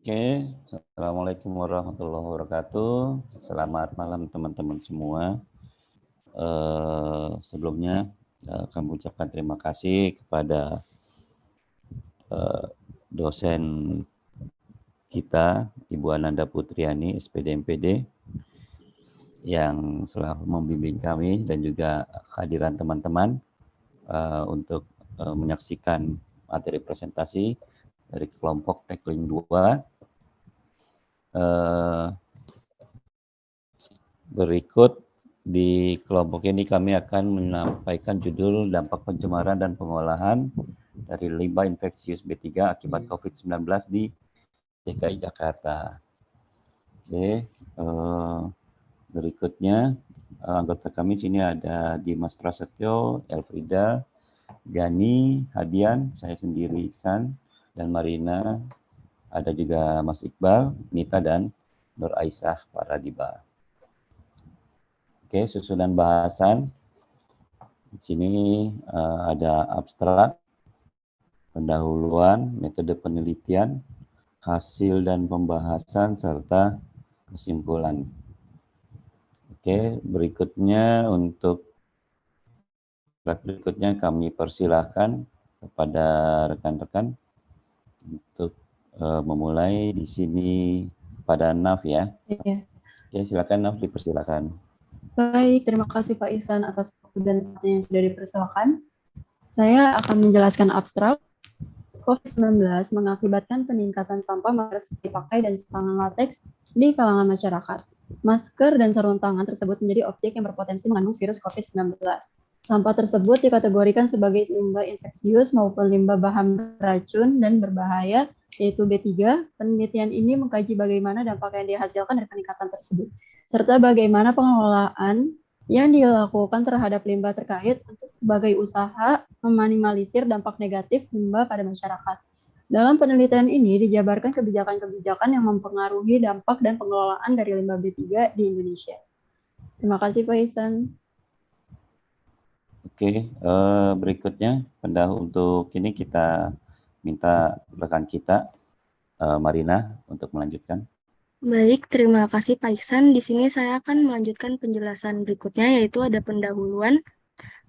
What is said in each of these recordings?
Oke, Assalamualaikum warahmatullahi wabarakatuh. Selamat malam teman-teman semua. Sebelumnya kami ucapkan terima kasih kepada dosen kita, Ibu Ananda Putriani, SPD MPD, yang selalu membimbing kami dan juga kehadiran teman-teman untuk menyaksikan materi presentasi dari kelompok Tackling 2. Berikut di kelompok ini kami akan menyampaikan judul dampak pencemaran dan pengolahan dari limbah infeksius B3 akibat COVID-19 di DKI Jakarta. Oke, berikutnya anggota kami sini ada Dimas Prasetyo, Elfrida, Gani, Hadian, saya sendiri Iksan, dan Marina, ada juga Mas Iqbal, Nita, dan Nur Aisyah Paradiba. Oke, susunan bahasan. Di sini ada abstrak, pendahuluan, metode penelitian, hasil dan pembahasan, serta kesimpulan. Oke, berikutnya kami persilahkan kepada rekan-rekan untuk memulai di sini pada Naf ya. Iya. Oke, silakan Naf, dipersilakan. Baik, terima kasih Pak Ihsan atas waktu dan tempatnya yang sudah dipersilakan. Saya akan menjelaskan abstrak. COVID-19 mengakibatkan peningkatan sampah masker dipakai dan tangan lateks di kalangan masyarakat. Masker dan sarung tangan tersebut menjadi objek yang berpotensi mengandung virus COVID-19. Sampah tersebut dikategorikan sebagai limbah infeksius maupun limbah bahan racun dan berbahaya, yaitu B3. Penelitian ini mengkaji bagaimana dampak yang dihasilkan dari peningkatan tersebut, serta bagaimana pengelolaan yang dilakukan terhadap limbah terkait untuk sebagai usaha meminimalisir dampak negatif limbah pada masyarakat. Dalam penelitian ini dijabarkan kebijakan-kebijakan yang mempengaruhi dampak dan pengelolaan dari limbah B3 di Indonesia. Terima kasih Pak Ihsan. Oke, berikutnya untuk ini kita minta rekan kita Marina untuk melanjutkan. Baik, terima kasih Pak Iksan. Di sini saya akan melanjutkan penjelasan berikutnya, yaitu ada pendahuluan.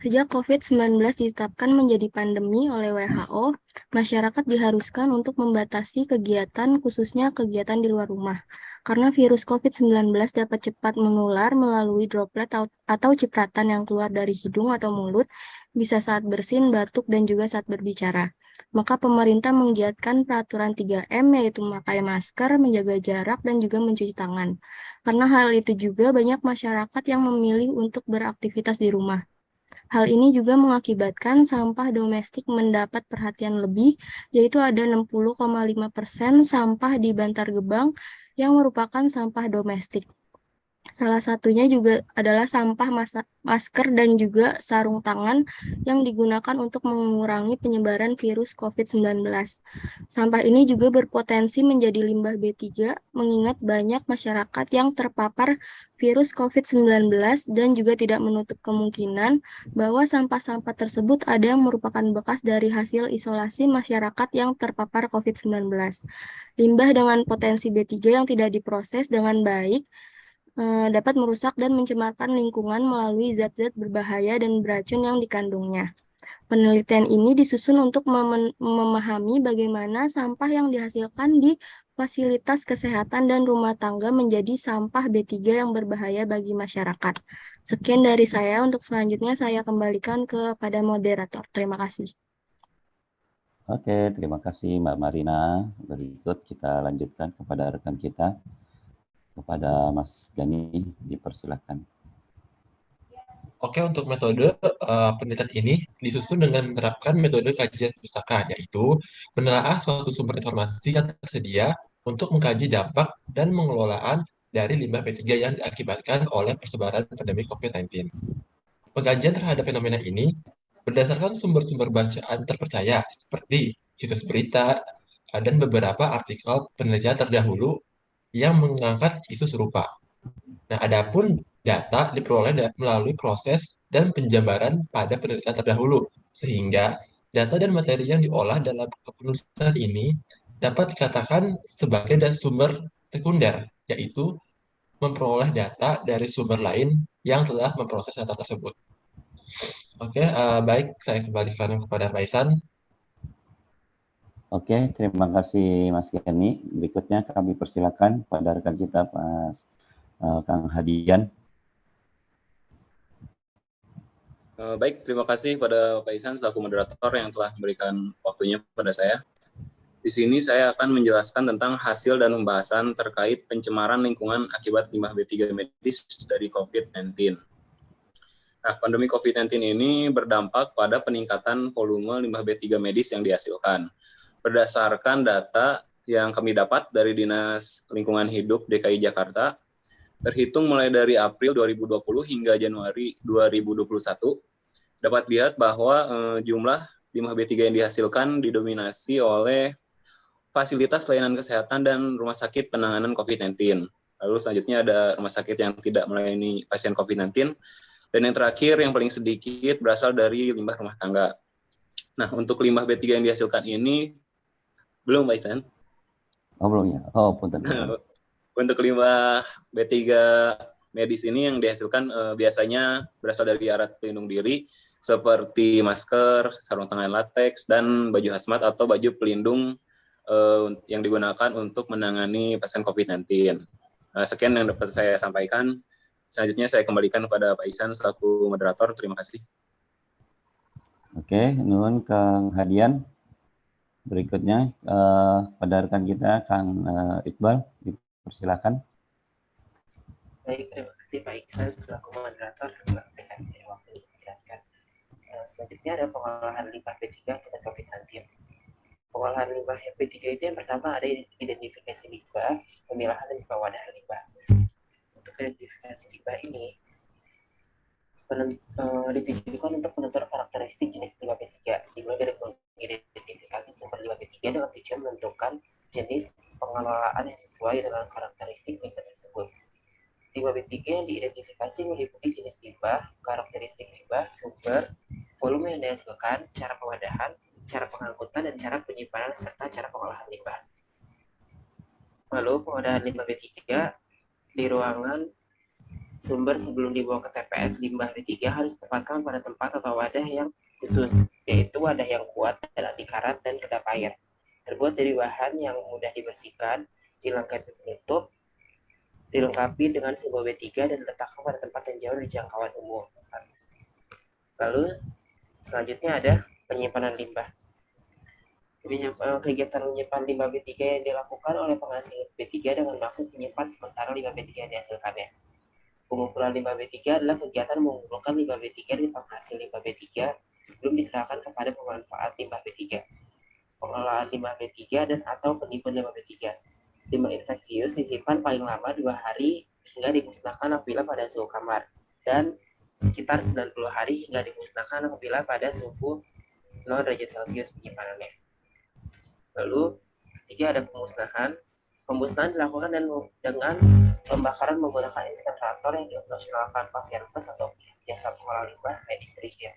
Sejak COVID-19 ditetapkan menjadi pandemi oleh WHO, masyarakat diharuskan untuk membatasi kegiatan, khususnya kegiatan di luar rumah. Karena virus COVID-19 dapat cepat menular melalui droplet atau cipratan yang keluar dari hidung atau mulut, bisa saat bersin, batuk, dan juga saat berbicara. Maka pemerintah menggiatkan peraturan 3M, yaitu memakai masker, menjaga jarak, dan juga mencuci tangan. Karena hal itu juga banyak masyarakat yang memilih untuk beraktivitas di rumah. Hal ini juga mengakibatkan sampah domestik mendapat perhatian lebih, yaitu ada 60,5% sampah di Bantar Gebang yang merupakan sampah domestik. Salah satunya juga adalah sampah masker dan juga sarung tangan yang digunakan untuk mengurangi penyebaran virus COVID-19. Sampah ini juga berpotensi menjadi limbah B3, mengingat banyak masyarakat yang terpapar virus COVID-19 dan juga tidak menutup kemungkinan bahwa sampah-sampah tersebut ada yang merupakan bekas dari hasil isolasi masyarakat yang terpapar COVID-19. Limbah dengan potensi B3 yang tidak diproses dengan baik dapat merusak dan mencemarkan lingkungan melalui zat-zat berbahaya dan beracun yang dikandungnya. Penelitian ini disusun untuk memahami bagaimana sampah yang dihasilkan di fasilitas kesehatan dan rumah tangga menjadi sampah B3 yang berbahaya bagi masyarakat. Sekian dari saya, untuk selanjutnya saya kembalikan kepada moderator. Terima kasih. Oke, terima kasih Mbak Marina. Berikut kita lanjutkan kepada rekan kita, kepada Mas Gani, dipersilakan. Oke, untuk metode penelitian ini disusun dengan menerapkan metode kajian pustaka, yaitu menelaah suatu sumber informasi yang tersedia untuk mengkaji dampak dan pengelolaan dari limbah B3 yang diakibatkan oleh persebaran pandemi COVID-19. Pengkajian terhadap fenomena ini berdasarkan sumber-sumber bacaan terpercaya seperti situs berita dan beberapa artikel penelitian terdahulu yang mengangkat isu serupa. Nah, adapun data diperoleh melalui proses dan penjabaran pada penelitian terdahulu, sehingga data dan materi yang diolah dalam penulisan ini dapat dikatakan sebagai sumber sekunder, yaitu memperoleh data dari sumber lain yang telah memproses data tersebut. Oke, baik, saya kembalikan kepada Pak Ihsan. Oke, terima kasih Mas Kenny. Berikutnya kami persilakan pada rekan kita Kang Hadian. Baik, terima kasih pada Pak Ihsan selaku moderator yang telah memberikan waktunya kepada saya. Di sini saya akan menjelaskan tentang hasil dan pembahasan terkait pencemaran lingkungan akibat limbah B3 medis dari COVID-19. Nah, pandemi COVID-19 ini berdampak pada peningkatan volume limbah B3 medis yang dihasilkan. Berdasarkan data yang kami dapat dari Dinas Lingkungan Hidup DKI Jakarta, terhitung mulai dari April 2020 hingga Januari 2021, dapat lihat bahwa jumlah limbah B3 yang dihasilkan didominasi oleh fasilitas layanan kesehatan dan rumah sakit penanganan COVID-19. Lalu selanjutnya ada rumah sakit yang tidak melayani pasien COVID-19. Dan yang terakhir, yang paling sedikit, berasal dari limbah rumah tangga. Nah, untuk limbah B3 yang dihasilkan ini, belum Pak Ihsan? Oh, belum ya? Oh, punten. Untuk limbah B3 medis ini yang dihasilkan biasanya berasal dari alat pelindung diri, seperti masker, sarung tangan latex, dan baju hazmat atau baju pelindung yang digunakan untuk menangani pasien COVID-19. Sekian yang dapat saya sampaikan. Selanjutnya saya kembalikan kepada Pak Ihsan selaku moderator. Terima kasih. Oke, nuhun Kang Hadian. Berikutnya pada rekan kita Kang Iqbal, dipersilakan. Baik, terima kasih Pak Iksan selaku moderator telah memberikan saya waktu untuk menjelaskan. Selanjutnya ada pengolahan limbah B3 pada COVID-19. Pengolahan limbah B3 itu yang pertama ada identifikasi limbah, pemilahan dan juga wadah limbah. Untuk identifikasi limbah ini ditujukan untuk menentukan karakteristik jenis limbah B3, dimulai dari mengidentifikasi sumber limbah B3 dengan tujuan menentukan jenis pengelolaan yang sesuai dengan karakteristik limbah tersebut. Limbah B3 yang diidentifikasi meliputi jenis limbah, karakteristik limbah, sumber, volume yang dihasilkan, cara pengadahan, cara pengangkutan, dan cara penyimpanan, serta cara pengolahan limbah. Lalu pengolahan limbah B3 di ruangan sumber sebelum dibawa ke TPS, limbah B3 harus ditempatkan pada tempat atau wadah yang khusus, yaitu wadah yang kuat dan anti karat dan kedap air. Terbuat dari bahan yang mudah dibersihkan, dilengkapi penutup, dilengkapi dengan simbol B3 dan diletakkan pada tempat yang jauh dari jangkauan umum. Lalu selanjutnya ada penyimpanan limbah. Kegiatan menyimpan limbah B3 yang dilakukan oleh penghasil B3 dengan maksud menyimpan sementara limbah B3 yang dihasilkannya. Pengumpulan limbah B3 adalah kegiatan mengumpulkan limbah B3 dari penghasil limbah B3 sebelum diserahkan kepada pemanfaat limbah B3. Pengelolaan limbah B3 dan atau penimbun limbah B3. Limbah infeksius disimpan paling lama 2 hari hingga dimusnahkan apabila pada suhu kamar, dan sekitar 90 hari hingga dimusnahkan apabila pada suhu 0 derajat Celcius penyimpanannya. Lalu ketiga ada pemusnahan. Pemusnahan dilakukan dengan pembakaran menggunakan insenerator yang dioperasionalkan pasien plus atau jasa pengolah limbah medis Indonesia.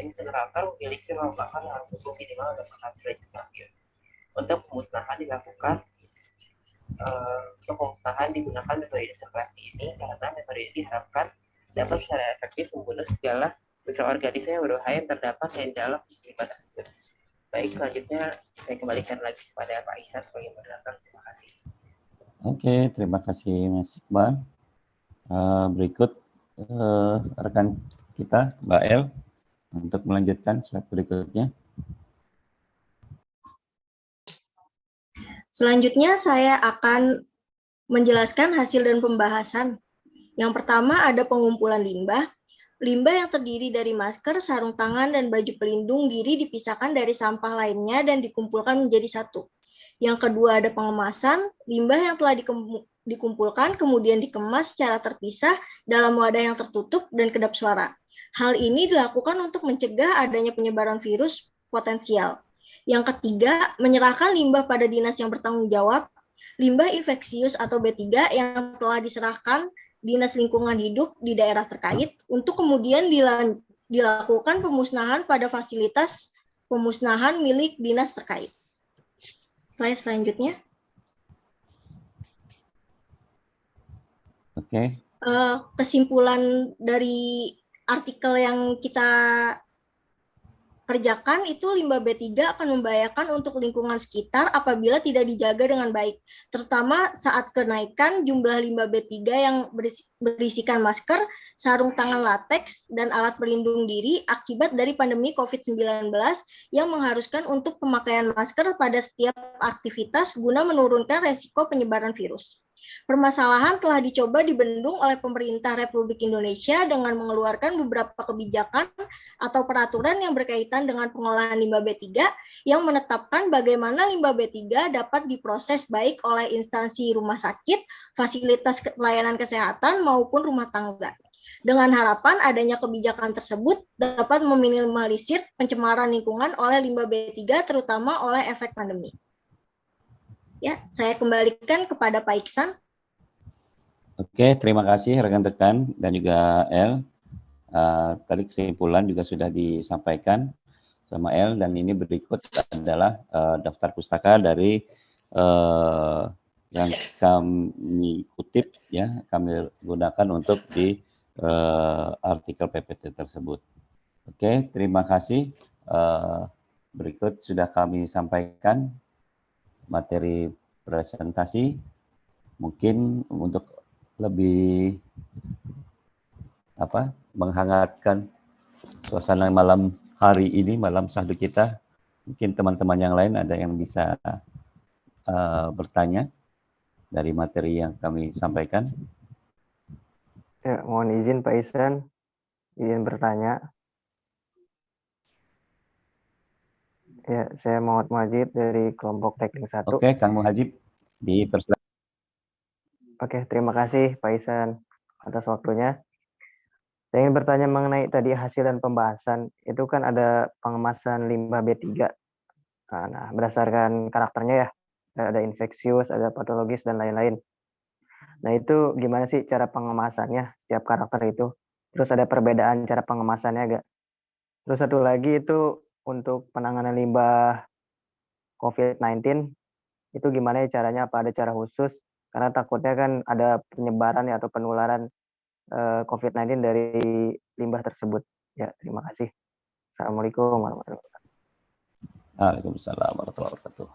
Insenerator memiliki ruang bakar yang suhu minimal 400 derajat Celcius. Untuk pemusnahan dilakukan untuk pemusnahan digunakan metode sirkulasi ini karena metode ini diharapkan dapat secara efektif membunuh segala mikroorganisme yang berbahaya yang terdapat di dalam limbah tersebut. Baik, selanjutnya saya kembalikan lagi kepada Pak Ihsan sebagai moderator. Terima kasih. Oke, terima kasih Mas Iqbal. Berikut rekan kita Mbak El untuk melanjutkan slide berikutnya. Selanjutnya saya akan menjelaskan hasil dan pembahasan. Yang pertama ada pengumpulan limbah. Limbah yang terdiri dari masker, sarung tangan, dan baju pelindung diri dipisahkan dari sampah lainnya dan dikumpulkan menjadi satu. Yang kedua ada pengemasan. Limbah yang telah dikumpulkan kemudian dikemas secara terpisah dalam wadah yang tertutup dan kedap suara. Hal ini dilakukan untuk mencegah adanya penyebaran virus potensial. Yang ketiga, menyerahkan limbah pada dinas yang bertanggung jawab. Limbah infeksius atau B3 yang telah diserahkan Dinas Lingkungan Hidup di daerah terkait untuk kemudian dilakukan pemusnahan pada fasilitas pemusnahan milik dinas terkait. Slide selanjutnya. Oke. Kesimpulan dari artikel yang kita kerjakan itu limbah B3 akan membahayakan untuk lingkungan sekitar apabila tidak dijaga dengan baik, terutama saat kenaikan jumlah limbah B3 yang berisikan masker, sarung tangan lateks, dan alat pelindung diri akibat dari pandemi COVID-19 yang mengharuskan untuk pemakaian masker pada setiap aktivitas guna menurunkan resiko penyebaran virus. Permasalahan telah dicoba dibendung oleh pemerintah Republik Indonesia dengan mengeluarkan beberapa kebijakan atau peraturan yang berkaitan dengan pengolahan limbah B3 yang menetapkan bagaimana limbah B3 dapat diproses baik oleh instansi rumah sakit, fasilitas pelayanan kesehatan, maupun rumah tangga. Dengan harapan adanya kebijakan tersebut dapat meminimalisir pencemaran lingkungan oleh limbah B3 terutama oleh efek pandemi. Ya, saya kembalikan kepada Pak Iksan. Oke, terima kasih rekan-rekan dan juga El. Tadi kesimpulan juga sudah disampaikan sama El, dan ini berikut adalah daftar pustaka dari yang kami kutip, ya, kami gunakan untuk di artikel PPT tersebut. Oke, terima kasih. Berikut sudah kami sampaikan materi presentasi. Mungkin untuk lebih menghangatkan suasana malam hari ini, malam syahdu kita, mungkin teman-teman yang lain ada yang bisa bertanya dari materi yang kami sampaikan. Ya, mohon izin Pak Ihsan, izin bertanya. Ya, saya Muhammad Majid dari kelompok Teknik 1. Oke, Kang Muhajib, dipersilakan. Oke, terima kasih Pak Ihsan atas waktunya. Saya ingin bertanya mengenai tadi hasil dan pembahasan. Itu kan ada pengemasan limbah B3. Nah, berdasarkan karakternya ya, ada infeksius, ada patologis, dan lain-lain. Nah, itu gimana sih cara pengemasannya, setiap karakter itu? Terus ada perbedaan cara pengemasannya agak? Terus satu lagi itu untuk penanganan limbah COVID-19, itu gimana ya caranya? Apa ada cara khusus? Karena takutnya kan ada penyebaran ya, atau penularan COVID-19 dari limbah tersebut. Ya, terima kasih. Assalamualaikum warahmatullahi wabarakatuh. Waalaikumsalam warahmatullahi wabarakatuh.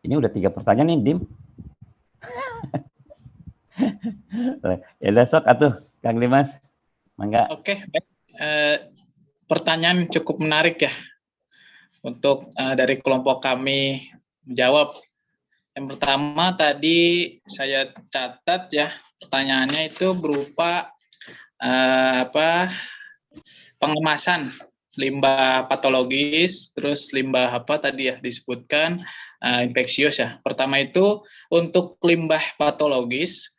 Ini udah 3 pertanyaan nih, Dim. Ya udah, sok atuh, Kang Dimas. Mangga. Oke, baik. Pertanyaan cukup menarik ya untuk dari kelompok kami menjawab. Yang pertama tadi saya catat ya, pertanyaannya itu berupa pengemasan limbah patologis, terus limbah apa tadi ya disebutkan infeksius ya. Pertama itu untuk limbah patologis,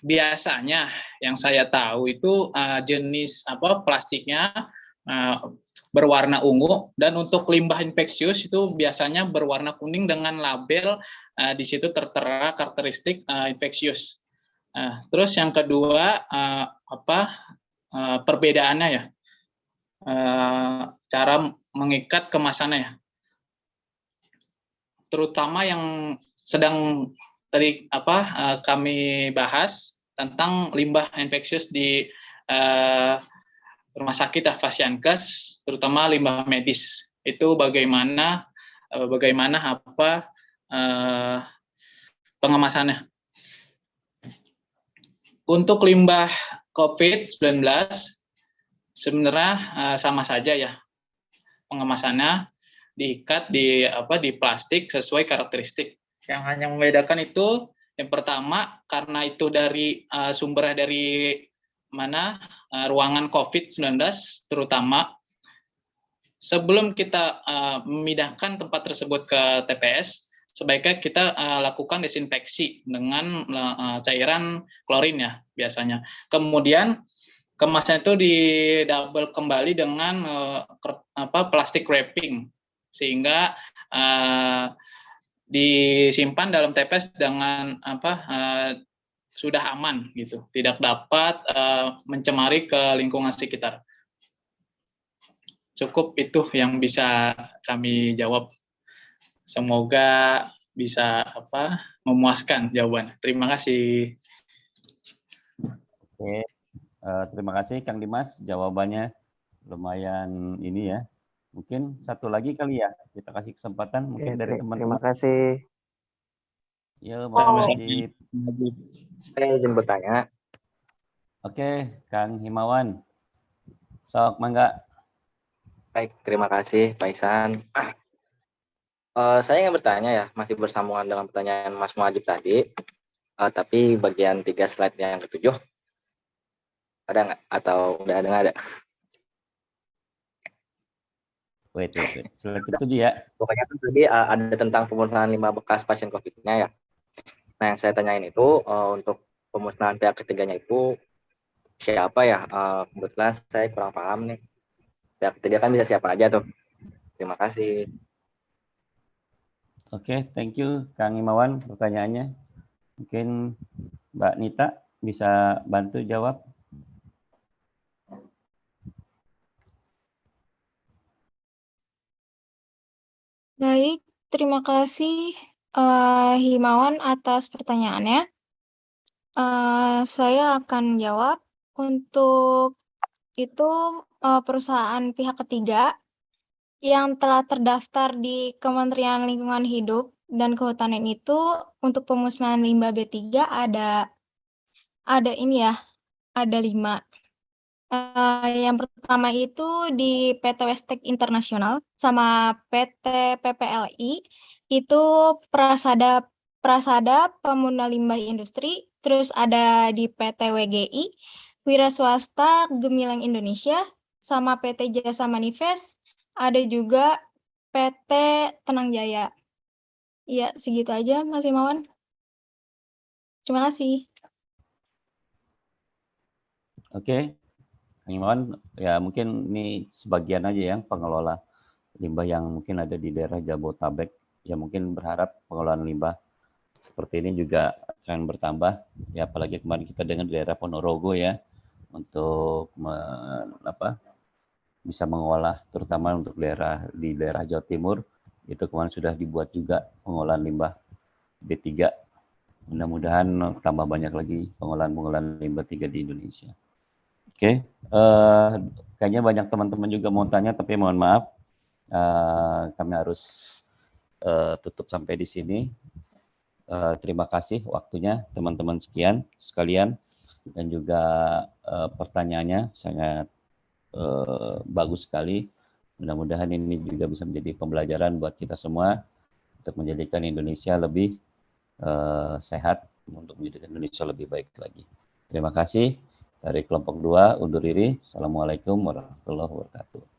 biasanya yang saya tahu itu jenis plastiknya berwarna ungu, dan untuk limbah infeksius itu biasanya berwarna kuning dengan label di situ tertera karakteristik infeksius. Terus yang kedua perbedaannya ya, cara mengikat kemasannya ya, terutama yang sedang tadi kami bahas tentang limbah infeksius di rumah sakit Fasiankes, terutama limbah medis. Itu bagaimana pengemasannya. Untuk limbah COVID-19 sebenarnya sama saja ya pengemasannya, diikat di plastik sesuai karakteristik. Yang hanya membedakan itu yang pertama karena itu dari sumbernya dari mana ruangan COVID-19, terutama sebelum kita memindahkan tempat tersebut ke TPS, sebaiknya kita lakukan desinfeksi dengan cairan klorin ya biasanya. Kemudian kemasan itu didouble kembali dengan plastik wrapping, sehingga disimpan dalam TPS dengan sudah aman gitu, tidak dapat mencemari ke lingkungan sekitar. Cukup itu yang bisa kami jawab. Semoga bisa memuaskan jawaban. Terima kasih. Oke, terima kasih Kang Dimas, jawabannya lumayan ini ya. Mungkin satu lagi kali ya, kita kasih kesempatan mungkin dari Terima teman-teman. kasih. Ya, Bang Najib. Saya izin bertanya. Oke, Kang Himawan. Sok, mangga. Baik, terima kasih Pak Ihsan. Saya ingin bertanya ya, masih bersambungan dengan pertanyaan Mas Muhajib tadi, tapi bagian 3 slide yang ke-7, ada nggak? Atau udah ada nggak ada? Wait. Slide ke-7 ya. Pokoknya kan tadi ada tentang pemusnahan limbah bekas pasien COVID-nya ya. Nah, yang saya tanyain itu untuk pemusnahan pihak ketiganya itu siapa ya? Kebetulan saya kurang paham nih. Pihak ketiga kan bisa siapa aja tuh. Terima kasih. Oke, thank you Kang Himawan pertanyaannya. Mungkin Mbak Nita bisa bantu jawab. Baik, terima kasih Himawan atas pertanyaannya. Saya akan jawab. Untuk itu perusahaan pihak ketiga yang telah terdaftar di Kementerian Lingkungan Hidup dan Kehutanan itu untuk pemusnahan limbah B3 ada ini ya, ada 5. Yang pertama itu di PT Westek Internasional sama PT PPLI itu Prasada Pemunah Limbah Industri, terus ada di PT WGI, Wira Swasta Gemilang Indonesia, sama PT Jasa Manifest, ada juga PT Tenang Jaya. Ya, segitu aja Mas Himawan. Terima kasih. Oke, Kang Himawan, ya mungkin ini sebagian aja yang pengelola limbah yang mungkin ada di daerah Jabotabek. Ya mungkin berharap pengelolaan limbah seperti ini juga akan bertambah. Ya apalagi kemarin kita dengar di daerah Ponorogo ya, untuk bisa mengolah terutama untuk di daerah Jawa Timur itu kemarin sudah dibuat juga pengolahan limbah B3. Mudah-mudahan tambah banyak lagi pengolahan limbah 3 di Indonesia. Oke, kayaknya banyak teman-teman juga mau tanya tapi mohon maaf kami harus tutup sampai di sini. Terima kasih waktunya teman-teman sekalian dan juga pertanyaannya sangat bagus sekali. Mudah-mudahan ini juga bisa menjadi pembelajaran buat kita semua untuk menjadikan Indonesia lebih sehat, untuk menjadikan Indonesia lebih baik lagi. Terima kasih. Dari kelompok 2 undur diri. Assalamualaikum warahmatullahi wabarakatuh.